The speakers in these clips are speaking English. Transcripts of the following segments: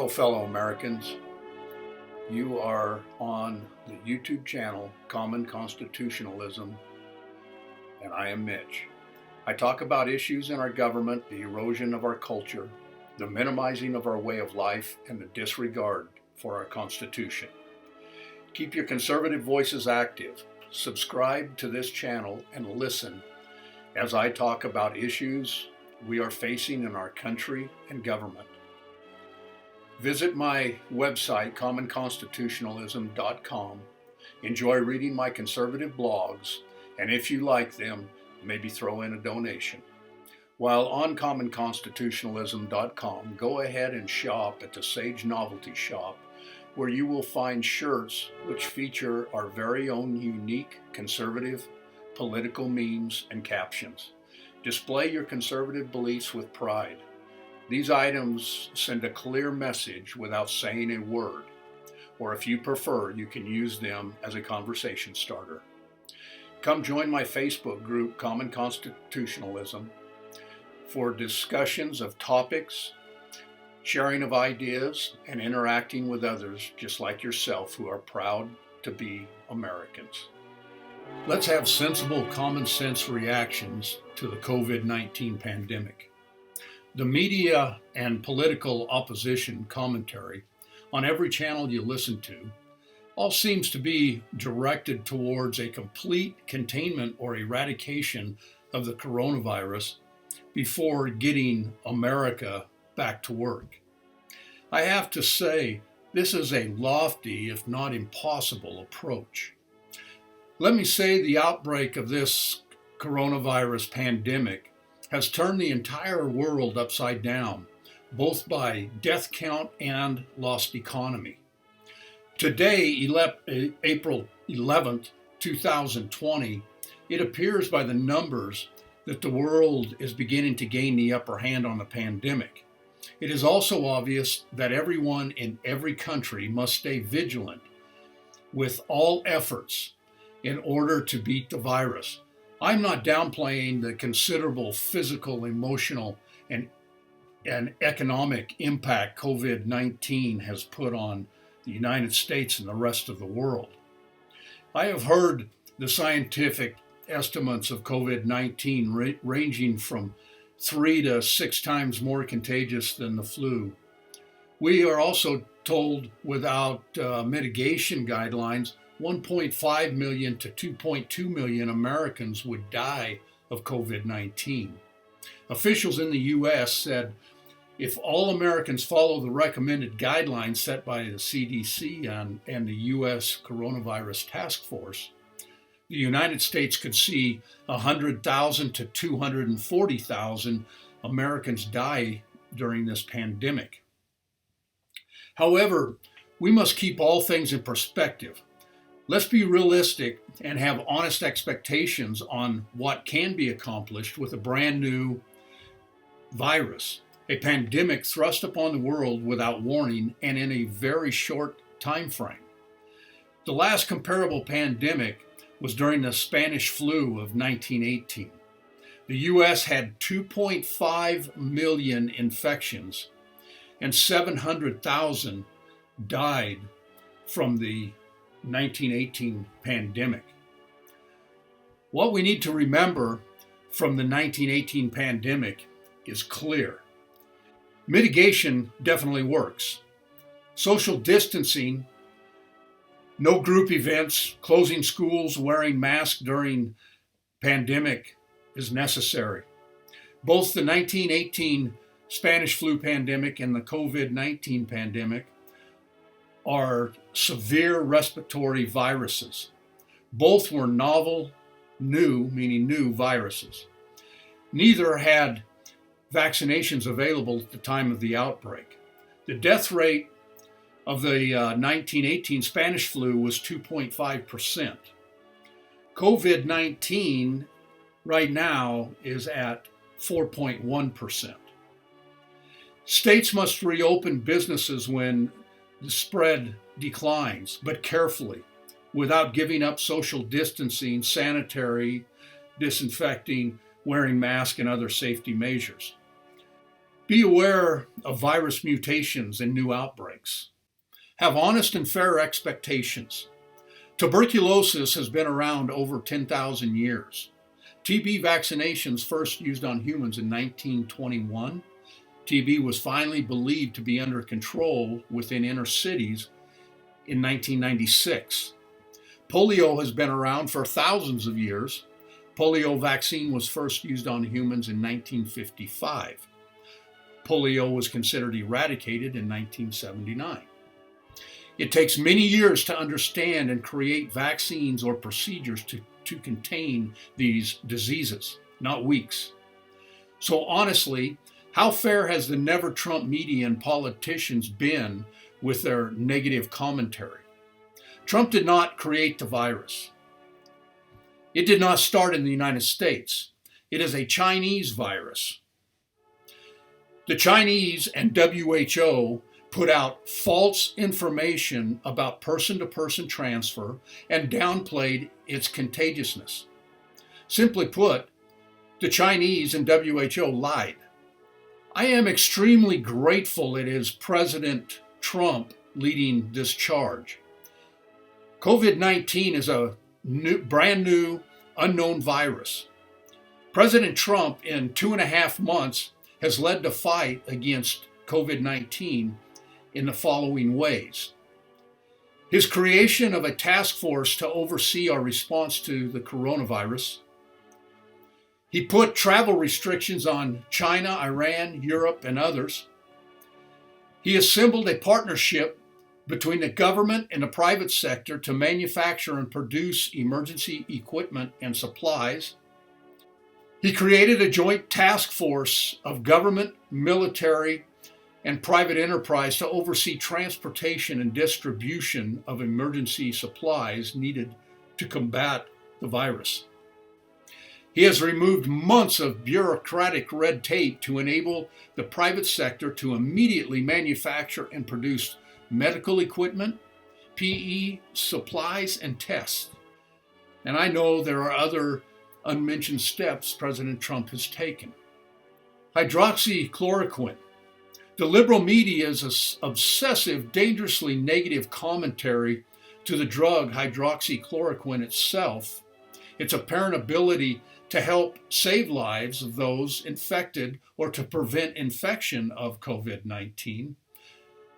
Hello, fellow Americans. You are on the YouTube channel Common Constitutionalism, and I am Mitch. I talk about issues in our government, the erosion of our culture, the minimizing of our way of life, and the disregard for our Constitution. Keep your conservative voices active. Subscribe to this channel and listen as I talk about issues we are facing in our country and government. Visit my website, commonconstitutionalism.com. Enjoy reading my conservative blogs, and if you like them, maybe throw in a donation. While on commonconstitutionalism.com, go ahead and shop at the Sage Novelty Shop, where you will find shirts which feature our very own unique conservative political memes and captions. Display your conservative beliefs with pride. These items send a clear message without saying a word, or if you prefer, you can use them as a conversation starter. Come join my Facebook group, Common Constitutionalism, for discussions of topics, sharing of ideas, and interacting with others just like yourself who are proud to be Americans. Let's have sensible, common sense reactions to the COVID-19 pandemic. The media and political opposition commentary on every channel you listen to all seems to be directed towards a complete containment or eradication of the coronavirus before getting America back to work. I have to say, this is a lofty, if not impossible, approach. Let me say the outbreak of this coronavirus pandemic has turned the entire world upside down, both by death count and lost economy. Today, April 11th, 2020, it appears by the numbers that the world is beginning to gain the upper hand on the pandemic. It is also obvious that everyone in every country must stay vigilant with all efforts in order to beat the virus. I'm not downplaying the considerable physical, emotional, and economic impact COVID-19 has put on the United States and the rest of the world. I have heard the scientific estimates of COVID-19 ranging from 3 to 6 times more contagious than the flu. We are also told without mitigation guidelines, 1.5 million to 2.2 million Americans would die of COVID-19. Officials in the U.S. said if all Americans follow the recommended guidelines set by the CDC and the U.S. Coronavirus Task Force, the United States could see 100,000 to 240,000 Americans die during this pandemic. However, we must keep all things in perspective. Let's be realistic and have honest expectations on what can be accomplished with a brand new virus, a pandemic thrust upon the world without warning and in a very short time frame. The last comparable pandemic was during the Spanish flu of 1918. The U.S. had 2.5 million infections and 700,000 died from the 1918 pandemic. What we need to remember from the 1918 pandemic is clear. Mitigation definitely works. Social distancing, no group events, closing schools, wearing masks during pandemic is necessary. Both the 1918 Spanish flu pandemic and the COVID-19 pandemic are severe respiratory viruses. Both were novel, new, meaning new viruses. Neither had vaccinations available at the time of the outbreak. The death rate of the 1918 Spanish flu was 2.5%. COVID-19 right now is at 4.1%. States must reopen businesses when the spread declines, but carefully, without giving up social distancing, sanitary, disinfecting, wearing masks, and other safety measures. Be aware of virus mutations and new outbreaks. Have honest and fair expectations. Tuberculosis has been around over 10,000 years. TB vaccinations first used on humans in 1921. TB was finally believed to be under control within inner cities in 1996. Polio has been around for thousands of years. Polio vaccine was first used on humans in 1955. Polio was considered eradicated in 1979. It takes many years to understand and create vaccines or procedures to contain these diseases, not weeks. So honestly, how fair has the Never Trump media and politicians been with their negative commentary? Trump did not create the virus. It did not start in the United States. It is a Chinese virus. The Chinese and WHO put out false information about person-to-person transfer and downplayed its contagiousness. Simply put, the Chinese and WHO lied. I am extremely grateful it is President Trump leading this charge. COVID-19 is a brand new, unknown virus. President Trump, in 2.5 months, has led the fight against COVID-19 in the following ways. His creation of a task force to oversee our response to the coronavirus. He put travel restrictions on China, Iran, Europe, and others. He assembled a partnership between the government and the private sector to manufacture and produce emergency equipment and supplies. He created a joint task force of government, military, and private enterprise to oversee transportation and distribution of emergency supplies needed to combat the virus. He has removed months of bureaucratic red tape to enable the private sector to immediately manufacture and produce medical equipment, PE, supplies, and tests. And I know there are other unmentioned steps President Trump has taken. Hydroxychloroquine. The liberal media's obsessive, dangerously negative commentary to the drug hydroxychloroquine itself, its apparent ability to help save lives of those infected or to prevent infection of COVID-19,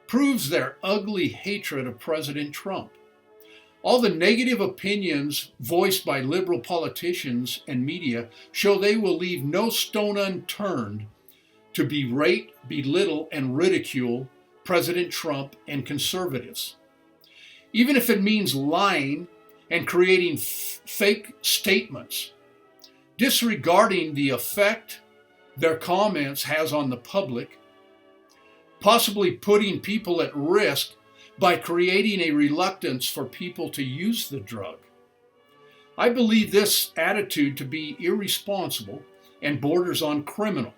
proves their ugly hatred of President Trump. All the negative opinions voiced by liberal politicians and media show they will leave no stone unturned to berate, belittle, and ridicule President Trump and conservatives. Even if it means lying and creating fake statements, disregarding the effect their comments has on the public, possibly putting people at risk by creating a reluctance for people to use the drug. I believe this attitude to be irresponsible and borders on criminal.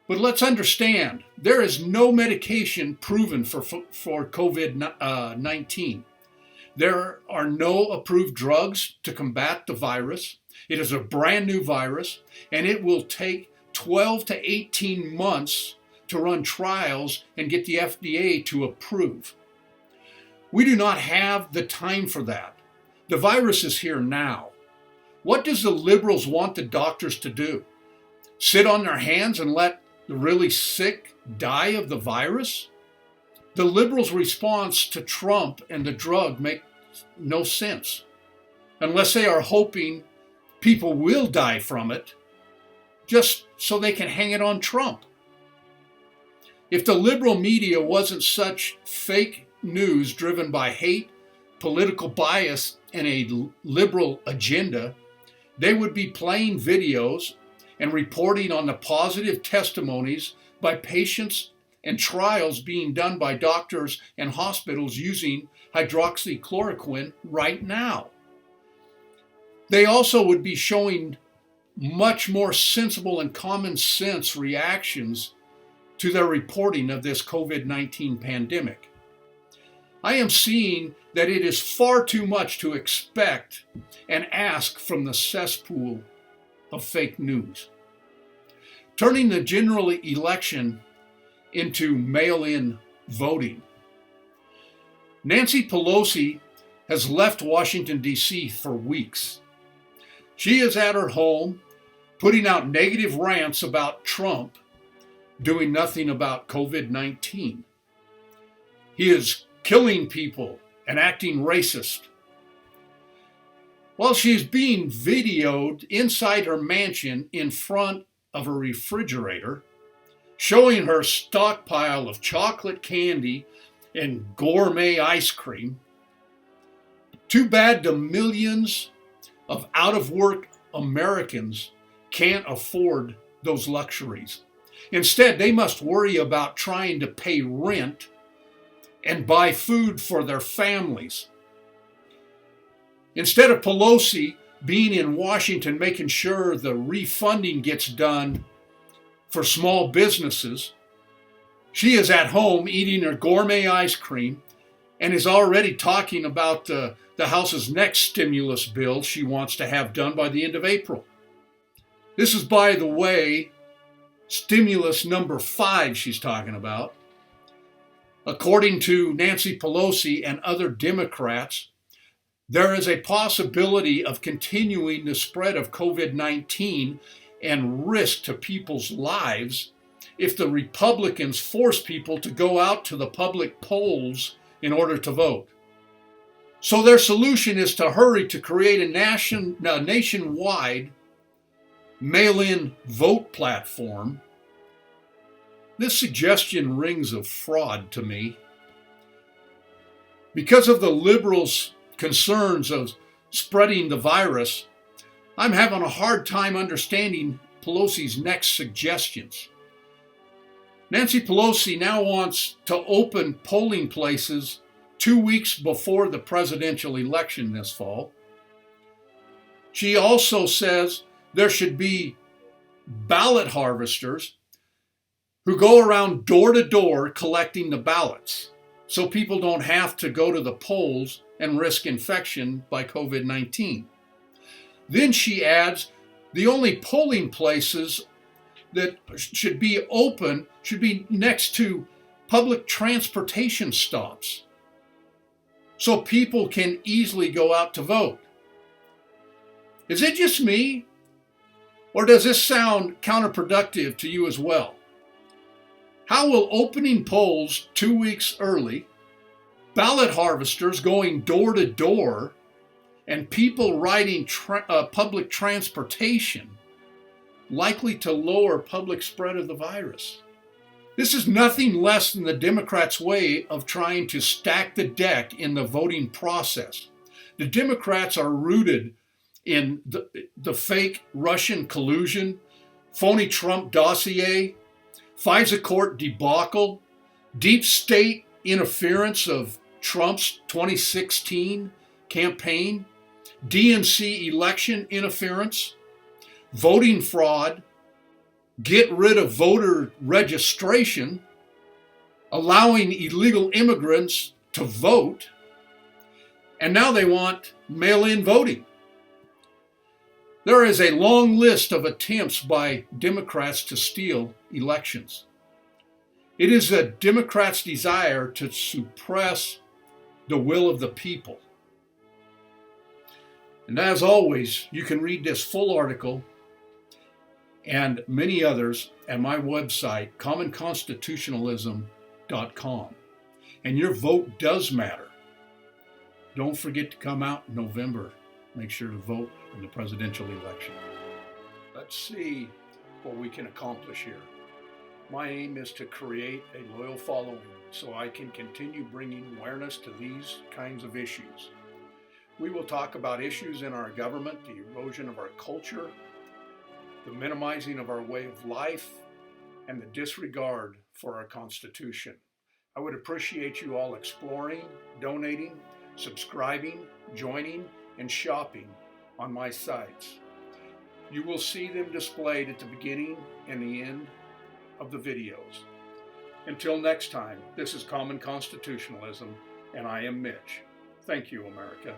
But let's understand, there is no medication proven for COVID-19. There are no approved drugs to combat the virus. It is a brand new virus, and it will take 12 to 18 months to run trials and get the FDA to approve. We do not have the time for that. The virus is here now. What does the liberals want the doctors to do? Sit on their hands and let the really sick die of the virus? The liberals' response to Trump and the drug makes no sense, unless they are hoping people will die from it just so they can hang it on Trump. If the liberal media wasn't such fake news driven by hate, political bias, and a liberal agenda, they would be playing videos and reporting on the positive testimonies by patients and trials being done by doctors and hospitals using hydroxychloroquine right now. They also would be showing much more sensible and common sense reactions to their reporting of this COVID-19 pandemic. I am seeing that it is far too much to expect and ask from the cesspool of fake news. turning the general election into mail-in voting. Nancy Pelosi has left Washington, D.C. for weeks. She is at her home putting out negative rants about Trump, doing nothing about COVID-19. He is killing people and acting racist. While she is being videoed inside her mansion in front of a refrigerator, showing her stockpile of chocolate candy and gourmet ice cream. Too bad the millions of out-of-work Americans can't afford those luxuries. Instead, they must worry about trying to pay rent and buy food for their families. Instead of Pelosi being in Washington making sure the refunding gets done for small businesses, she is at home eating her gourmet ice cream and is already talking about the House's next stimulus bill she wants to have done by the end of April. This is, by the way, stimulus number 5 she's talking about. According to Nancy Pelosi and other Democrats, there is a possibility of continuing the spread of COVID-19 and risk to people's lives if the Republicans force people to go out to the public polls in order to vote. So their solution is to hurry to create a nationwide mail-in vote platform. This suggestion rings of fraud to me. Because of the liberals' concerns of spreading the virus, I'm having a hard time understanding Pelosi's next suggestions. Nancy Pelosi now wants to open polling places 2 weeks before the presidential election this fall. She also says there should be ballot harvesters who go around door to door collecting the ballots so people don't have to go to the polls and risk infection by COVID-19. Then she adds the only polling places that should be open should be next to public transportation stops so people can easily go out to vote. Is it just me, or does this sound counterproductive to you as well? How will opening polls 2 weeks early, ballot harvesters going door to door, and people riding public transportation likely to lower public spread of the virus? This is nothing less than the Democrats' way of trying to stack the deck in the voting process. The Democrats are rooted in the fake Russian collusion, phony Trump dossier, FISA court debacle, deep state interference of Trump's 2016 campaign, DNC election interference, voting fraud, get rid of voter registration, allowing illegal immigrants to vote, and now they want mail-in voting. There is a long list of attempts by Democrats to steal elections. It is a Democrats' desire to suppress the will of the people. And as always, you can read this full article and many others at my website, commonconstitutionalism.com. And your vote does matter. Don't forget to come out in November. Make sure to vote in the presidential election. Let's see what we can accomplish here. My aim is to create a loyal following so I can continue bringing awareness to these kinds of issues. We will talk about issues in our government, the erosion of our culture, the minimizing of our way of life, and the disregard for our Constitution. I would appreciate you all exploring, donating, subscribing, joining, and shopping on my sites. You will see them displayed at the beginning and the end of the videos. Until next time, this is Common Constitutionalism, and I am Mitch. Thank you, America.